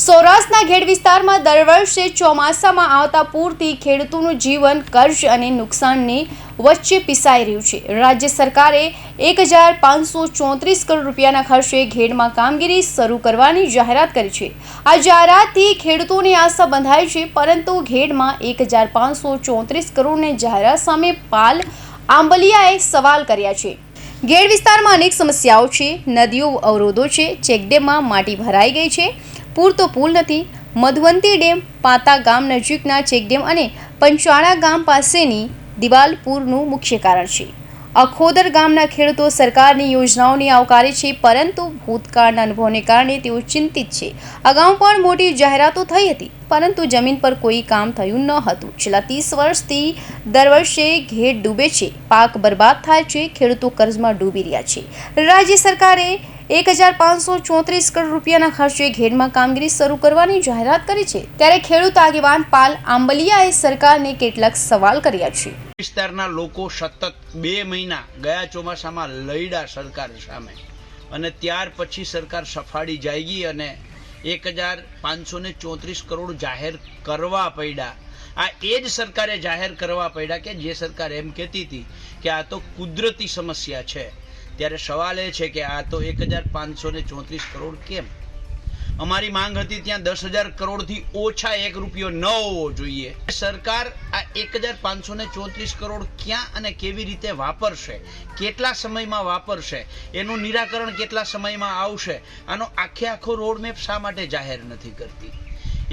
સૌરાષ્ટ્રના ઘેડ વિસ્તારમાં દર વર્ષે ચોમાસામાં આવતા પૂરથી ખેડૂતોનું જીવન કર્જ અને નુકસાનની વચ્ચે પીસાઈ રહ્યું છે. રાજ્ય સરકારે 1534 કરોડ રૂપિયાના ખર્ચે ઘેડમાં કામગીરી શરૂ કરવાની જાહેરાત કરી છે. આ જાહેરાતથી ખેડૂતોની આશા બંધાઈ છે, પરંતુ ઘેડમાં 1534 કરોડની જાહેરાત સામે પાલ આંબલિયાએ સવાલ કર્યા છે. ઘેડ વિસ્તારમાં અનેક સમસ્યાઓ છે. નદીઓ અવરોધો છે, ચેકડેમમાં માટી ભરાઈ ગઈ છે, પૂરતો પુલ નથી. મધવંતી ડેમ, પાતા ગામ નજીકના ચેકડેમ અને પંચાણા ગામ પાસેની દિવાલ પૂરનું મુખ્ય કારણ છે. અખોદર ગામના ખેડૂતો સરકારની યોજનાઓને આવકારે છે, પરંતુ ભૂતકાળના અનુભવને કારણે તેઓ ચિંતિત છે. અગાઉ પણ મોટી જાહેરાતો થઈ હતી, પરંતુ જમીન પર કોઈ કામ થયું ન હતું. છેલ્લા 30 વર્ષથી દર વર્ષે ઘેડ ડૂબે છે, પાક બરબાદ થાય છે, ખેડૂતો કર્જમાં ડૂબી રહ્યા છે. રાજ્ય સરકારે 1534 કરોડ રૂપિયાના ખર્ચે ઘેડમાં કામગીરી શરૂ કરવાની જાહેરાત કરી છે. ત્યારે ખેડૂત આગેવાન પાલ આંબલિયાએ સરકારને કેટલાક સવાલ કર્યા છે. વિસ્તારના લોકો સતત 2 મહિના ગયા ચોમાસામાં લડ્યા સરકાર સામે, અને ત્યાર પછી સરકાર સફાળી જાગી અને 1534 કરોડ જાહેર કરવા પડ્યા. આ એ જ સરકારે જાહેર કરવા પડ્યા કે જે સરકાર એમ કહેતી હતી કે આ તો કુદરતી સમસ્યા છે. ત્યારે સવાલ એ છે કે આ તો 1534 કરોડ કેમ? અમારી માંગ હતી ત્યાં 10,000 કરોડથી ઓછા 1 રૂપિયો ન હોવો જોઈએ. સરકાર આ 1534 કરોડ ક્યાં અને કેવી રીતે વાપરશે, કેટલા સમયમાં વાપરશે, એનું નિરાકરણ કેટલા સમયમાં આવશે, આનો આખો રોડમેપ શા માટે જાહેર નથી કરતી?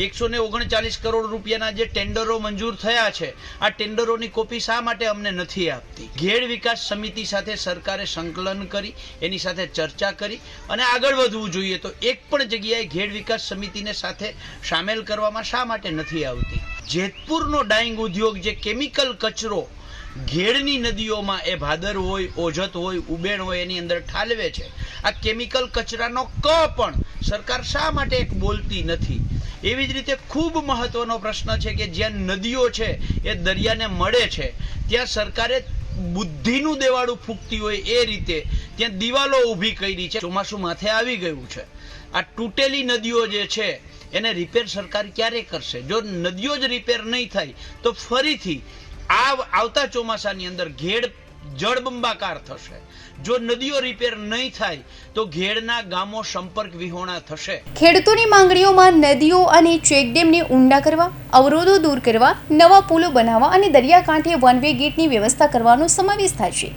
139 કરોડ રૂપિયાના જે ટેન્ડરો મંજૂર થયા છે, આ ટેન્ડરોની કોપી શા માટે અમને નથી આપતી? ઘેડ વિકાસ સમિતિ સાથે સરકારે સંકલન કરી, એની સાથે ચર્ચા કરી અને આગળ વધવું જોઈએ. તો એક પણ જગ્યાએ ઘેડ વિકાસ સમિતિને સાથે સામેલ કરવામાં શા માટે નથી આવતી? જેતપુરનો ડાઇંગ ઉદ્યોગ જે કેમિકલ કચરો ઘેડની નદીઓમાં, એ ભાદર હોય, ઓજત હોય, ઉબેણ હોય, એની અંદર ઠાલવે છે. આ કેમિકલ કચરાનો પણ સરકાર શા માટે એક બોલતી નથી? એવી જ રીતે ખૂબ મહત્વનો પ્રશ્ન છે કે જ્યાં નદીઓ છે એ દરિયાને મળે છે, ત્યાં સરકારે બુદ્ધિનું દેવાળું ફૂંકતી હોય એ રીતે ત્યાં દિવાલો ઊભી કરી છે. ચોમાસું માથે આવી ગયું છે. આ તૂટેલી નદીઓ જે છે એને રિપેર સરકાર ક્યારે કરશે? જો નદીઓ જ રિપેર નહીં થાય તો ફરીથી આવતા ચોમાસાની અંદર ઘેડ જળબંબાકાર થશે. જો નદીઓ રિપેર નહીં થાય તો ઘેડના ગામો સંપર્ક વિહોણા થશે. ખેડૂતોની માંગણીઓમાં નદીઓ અને ચેકડેમને ઊંડા કરવા, અવરોધો દૂર કરવા, નવા પુલો બનાવવા અને દરિયાકાંઠે વન વે ગેટની વ્યવસ્થા કરવાનો સમાવેશ થાય છે.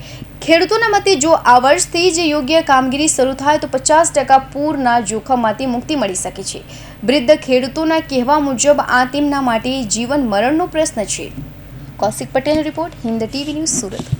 ખેડૂતોના મતે જો આ વર્ષથી જ યોગ્ય કામગીરી શરૂ થાય તો 50% પૂરના જોખમમાંથી મુક્તિ મળી શકે છે. વૃદ્ધ ખેડૂતોના કહેવા મુજબ આ તેમના માટે જીવન મરણનો પ્રશ્ન છે. કૌશિક પટેલનો report, Hind TV news, Surat.